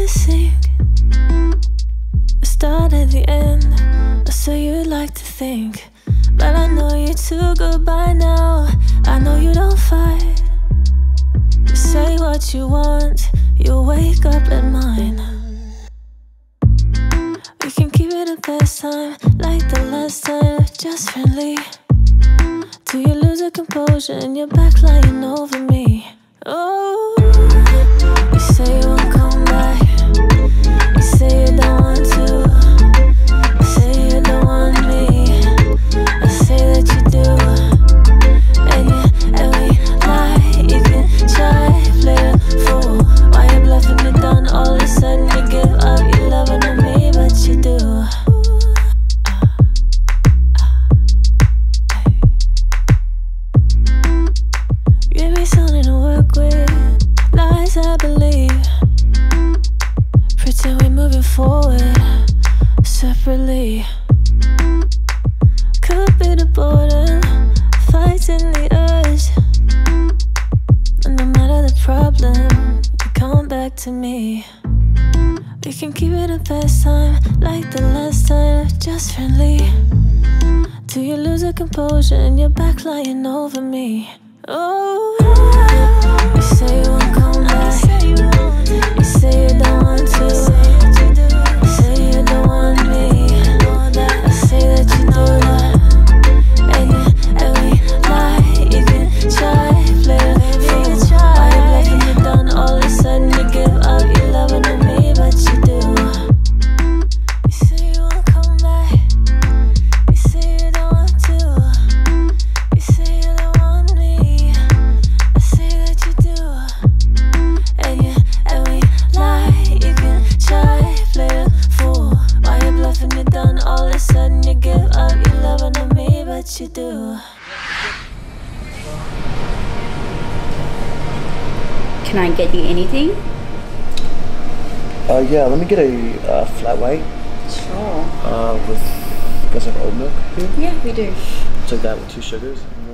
to sing the start at the end, or so you'd like to think. But I know you're too good by now. I know you don't fight. You say what you want, you wake up at mine. We can keep it the best time, like the last time, just friendly. Do you lose your composure and you're back lying over me? Oh, you say you won't come back. You say you don't want to. You say you don't want me. I say that you do. And we lie. You can try, play the fool. Why you bluffing me down? All of a sudden you give up. You're loving on me, but you do. Give me something to work with. Lies I believe. Pretend we're moving forward separately. Could be the boredom, fighting the urge. And no matter the problem, you come back to me. We can keep it the best time, like the last time, just friendly. Do you lose your composure and you're back lying over me? Oh, you say you won't come back. You say you don't want to. You say you don't want me. I say that you do. And we lie. You can try, play the fool. Why you bluffing me down? All of a sudden you give up. You're loving on me, but you do. You say you won't come back. You say you don't want to. You say you don't want me. I say that you do. And we lie. You can try, play the fool. Why you bluffing me down? All of a sudden you give up. You're loving on me, but you do. Can I get you anything? Yeah, let me get a flat white. Sure. With, you guys have oat milk here? Yeah, we do. Take that with 2 sugars. And